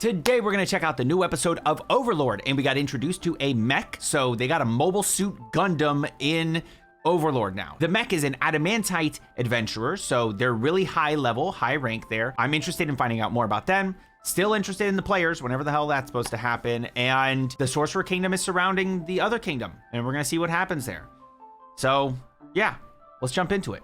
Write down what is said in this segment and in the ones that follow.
Today we're going to check out the new episode of Overlord, and we got introduced to a mech. So they got a mobile suit Gundam in Overlord now. The mech is an adamantite adventurer, so they're really high level, high rank there. I'm interested in finding out more about them. Still interested in the players, whenever the hell that's supposed to happen. And the Sorcerer Kingdom is surrounding the other kingdom, and we're going to see what happens there. So yeah, let's jump into it.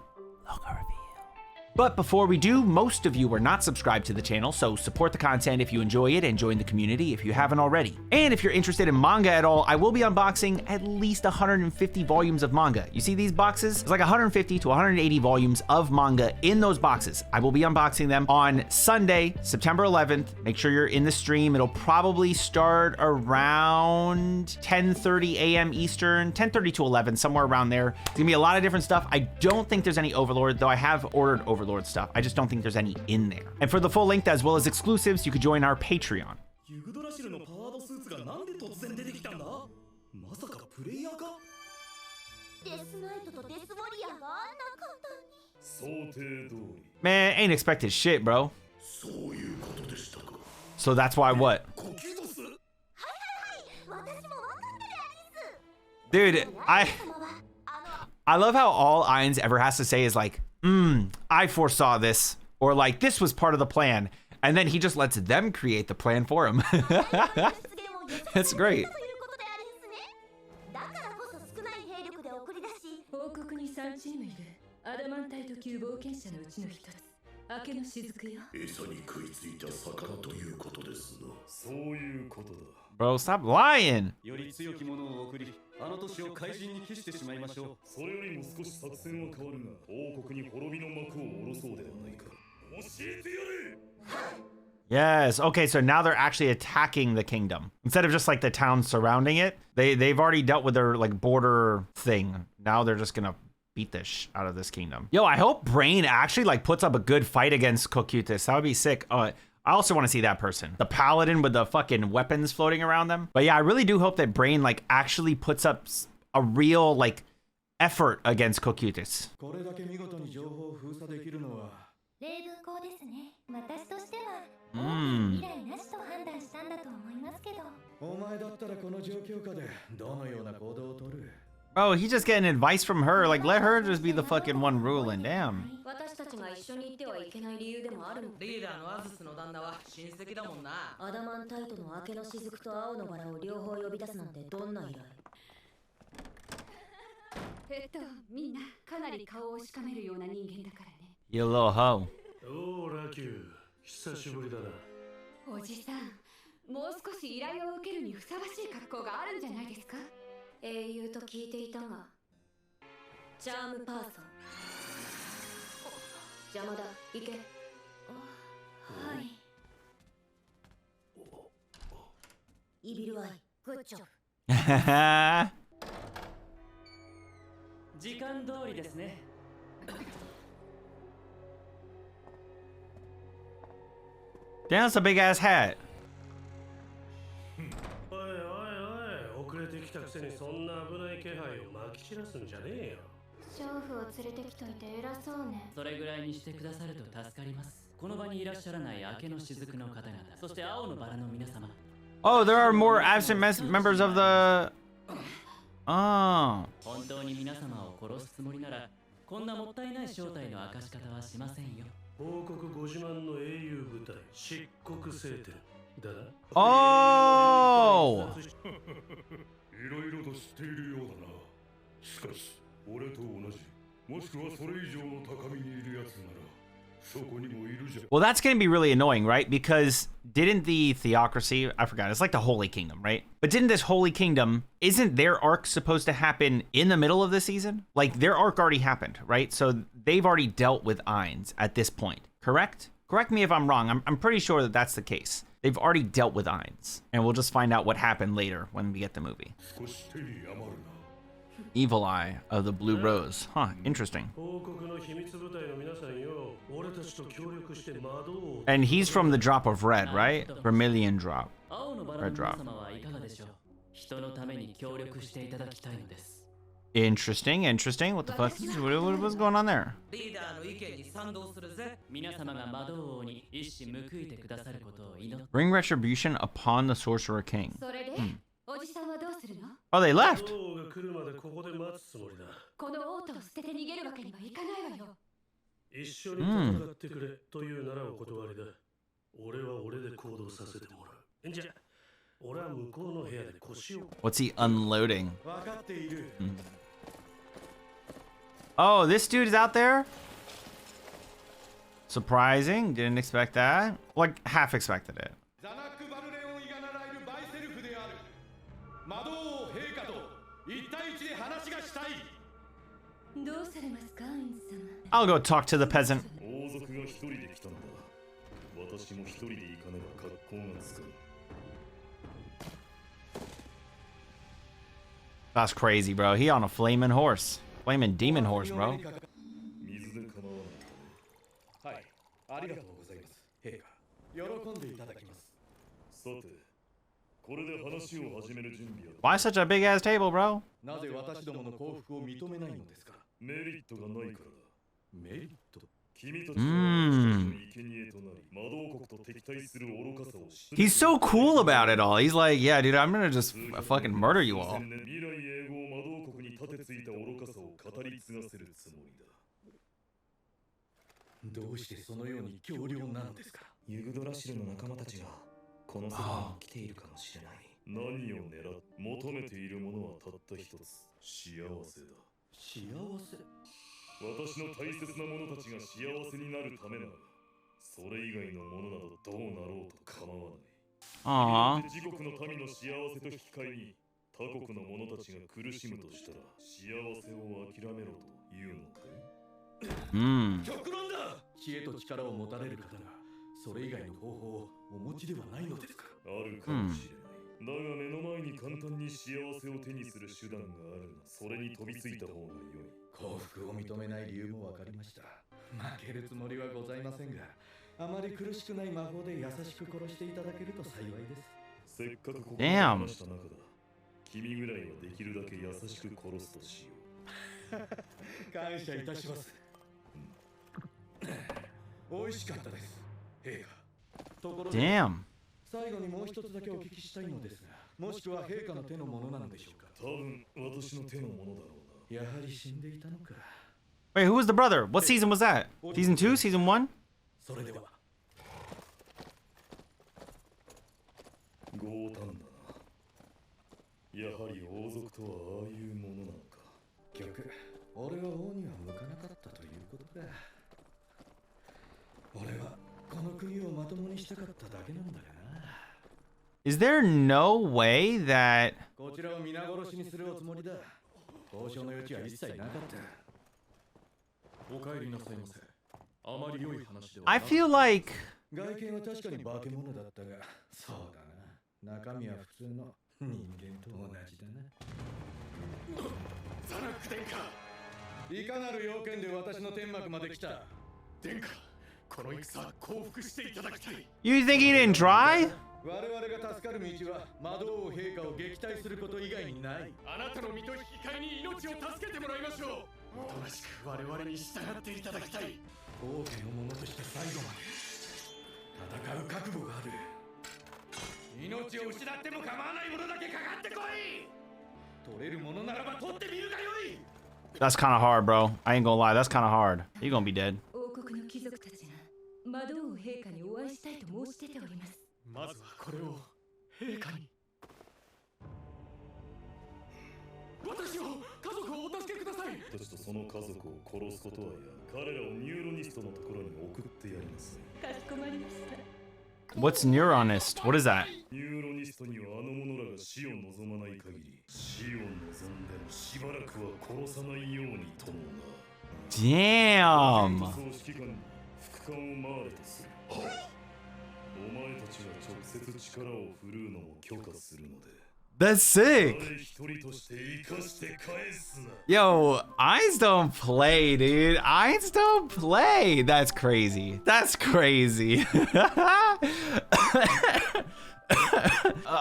But before we do, most of you are not subscribed to the channel, so support the content if you enjoy it and join the community if you haven't already. And if you're interested in manga at all, I will be unboxing at least 150 volumes of manga. You see these boxes? It's like 150 to 180 volumes of manga in those boxes. I will be unboxing them on Sunday, September 11th. Make sure you're in the stream. It'll probably start around 10:30 a.m. Eastern, 10:30 to 11, somewhere around there. It's gonna be a lot of different stuff. I don't think there's any Overlord, though I have ordered Overlord stuff. I just don't think there's any in there. And for the full length as well as exclusives, you could join our Patreon. Man, ain't expected shit, bro. So that's why what? Dude, I love how all Ainz ever has to say is like, I foresaw this, or like, this was part of the plan. And then he just lets them create the plan for him. That's great. Bro, stop lying. Yes, okay, so now they're actually attacking the kingdom. Instead of just like the town surrounding it, they've already dealt with their like border thing. Now they're just gonna beat the sh out of this kingdom. Yo, I hope Brain actually like puts up a good fight against Cocytus. That would be sick. I also want to see that person. The paladin with the fucking weapons floating around them. But yeah, I really do hope that Brain like actually puts up a real like effort against Cocytus. Oh, he's just getting advice from her. Like, let her just be the fucking one ruling. Damn. You little hoe. Damn, that's a big ass hat. Oh, there are more absent members of the... Oh. Oh! Well, that's going to be really annoying, right? Because didn't the Theocracy, I forgot, it's like the Holy Kingdom, right? But didn't this Holy Kingdom, isn't their arc supposed to happen in the middle of the season? Like, their arc already happened, right? So they've already dealt with Ainz at this point, correct? Correct me if I'm wrong. I'm pretty sure that that's the case. They've already dealt with Ainz, and we'll just find out what happened later when we get the movie. Evil Eye of the Blue Rose. Huh, interesting. And he's from the drop of red, right? Vermilion drop. Red drop. Interesting, interesting. What the fuck? What's going on there? Bring retribution upon the Sorcerer King. Oh, they left. What's he unloading? Oh, this dude is out there? Surprising. Didn't expect that. Like, half expected it. I'll go talk to the peasant. That's crazy, bro. He on a flaming horse. Flaming demon horse, bro. Why such a big ass table, bro? He's so cool about it all. He's like, yeah, dude, I'm gonna just fucking murder you all. Aww. Damn. Damn. Wait, who was the brother? What season was that? Season 2? Season 1? Is there no way that... I feel like... You think he didn't try? That's kind of hard, bro. I ain't gonna lie, that's kind of hard. You're gonna be dead. What's neuronist? What is that? Damn. That's sick. Yo, Einz don't play, dude. Einz don't play. That's crazy. That's crazy.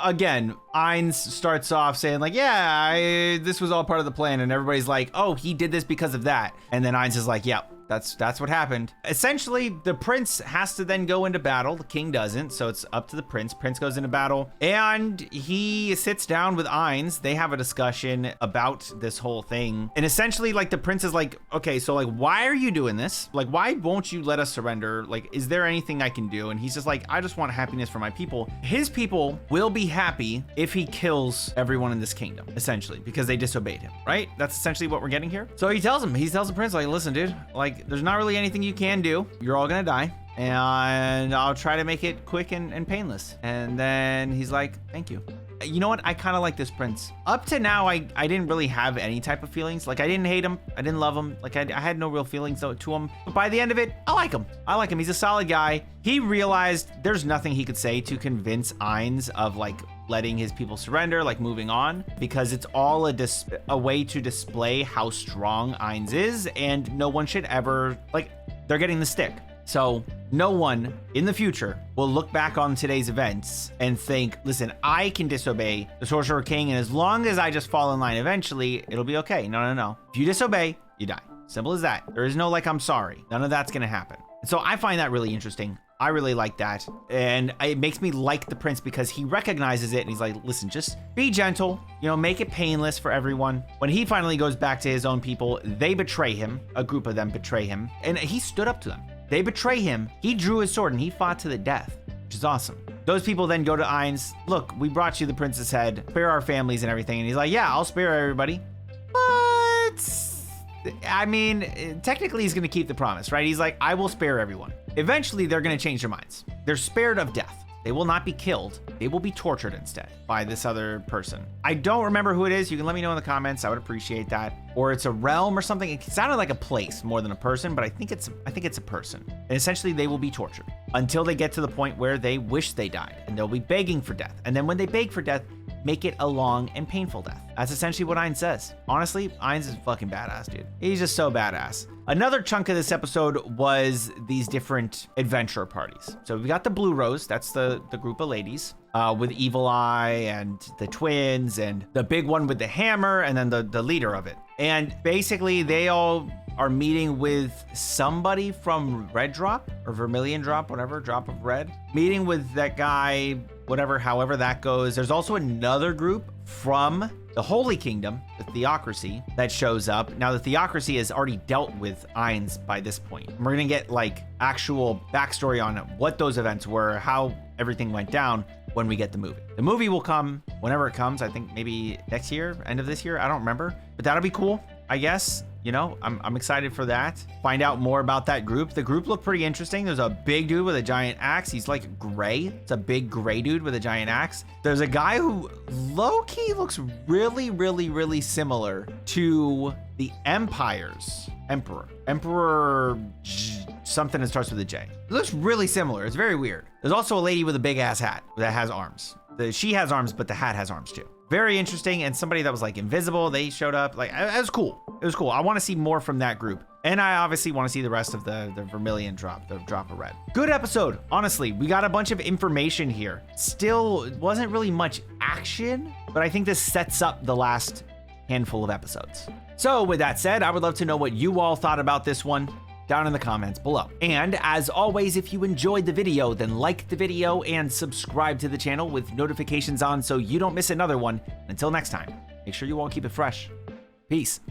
again, Ainz starts off saying like, yeah, this was all part of the plan. And everybody's like, oh, he did this because of that. And then Ainz is like, yeah, that's what happened. Essentially, the prince has to then go into battle. The king doesn't, so it's up to the prince. Prince goes into battle, and he sits down with Ainz. They have a discussion about this whole thing. And essentially, like, the prince is like, okay, so like, why are you doing this? Like, why won't you let us surrender? Like, is there anything I can do? And he's just like, I just want happiness for my people. His people will be happy if he kills everyone in this kingdom, essentially, because they disobeyed him, right? That's essentially what we're getting here. So he tells the prince, like, listen, dude, like, there's not really anything you can do. You're all gonna die, and I'll try to make it quick and painless. And then he's like, thank you. You know what? I kind of like this prince. Up to now, I didn't really have any type of feelings. Like, I didn't hate him. I didn't love him. Like, I had no real feelings to him. But by the end of it, I like him. I like him. He's a solid guy. He realized there's nothing he could say to convince Ainz of, like, letting his people surrender, like moving on, because it's all a way to display how strong Ainz is, and no one should ever, like, they're getting the stick. So no one in the future will look back on today's events and think, listen, I can disobey the Sorcerer King, and as long as I just fall in line eventually, it'll be okay. No. If you disobey, you die. Simple as that. There is no like, I'm sorry. None of that's gonna happen. So I find that really interesting. I really like that. And it makes me like the prince because he recognizes it and he's like, listen, just be gentle, you know, make it painless for everyone. When he finally goes back to his own people, they betray him. A group of them betray him, and he stood up to them. They betray him. He drew his sword and he fought to the death, which is awesome. Those people then go to Ainz. Look, we brought you the prince's head. Spare our families and everything. And he's like, yeah, I'll spare everybody. But I mean, technically he's going to keep the promise, right? He's like, I will spare everyone. Eventually, they're going to change their minds. They're spared of death. They will not be killed. They will be tortured instead by this other person. I don't remember who it is. You can let me know in the comments. I would appreciate that. Or it's a realm or something. It sounded like a place more than a person, but I think it's a person. And essentially, they will be tortured until they get to the point where they wish they died, and they'll be begging for death. And then when they beg for death, make it a long and painful death. That's essentially what Ainz says. Honestly, Ainz is fucking badass, dude. He's just so badass. Another chunk of this episode was these different adventurer parties. So we got the Blue Rose, that's the group of ladies, with Evil Eye and the twins and the big one with the hammer and then the leader of it. And basically they all are meeting with somebody from Red Drop or Vermilion Drop, whatever, Drop of Red. Meeting with that guy, whatever, however that goes. There's also another group from the Holy Kingdom, the Theocracy, that shows up. Now, the Theocracy has already dealt with Ainz by this point. And we're gonna get like actual backstory on what those events were, how everything went down when we get the movie. The movie will come whenever it comes. I think maybe next year, end of this year. I don't remember, but that'll be cool, I guess. You know, I'm excited for that. Find out more about that group. The group looked pretty interesting. There's a big dude with a giant axe. He's like gray. It's a big gray dude with a giant axe. There's a guy who low-key looks really, really, really similar to the Empire's Emperor. Something that starts with a J. It looks really similar. It's very weird. There's also a lady with a big ass hat that has arms. She has arms, but the hat has arms too. Very interesting, and somebody that was like invisible, they showed up. Like, it was cool. It was cool. I want to see more from that group. And I obviously want to see the rest of the Vermilion Drop, the Drop of Red. Good episode, honestly. We got a bunch of information here. Still wasn't really much action, but I think this sets up the last handful of episodes. So with that said, I would love to know what you all thought about this one down in the comments below. And as always, if you enjoyed the video, then like the video and subscribe to the channel with notifications on so you don't miss another one. Until next time, make sure you all keep it fresh. Peace.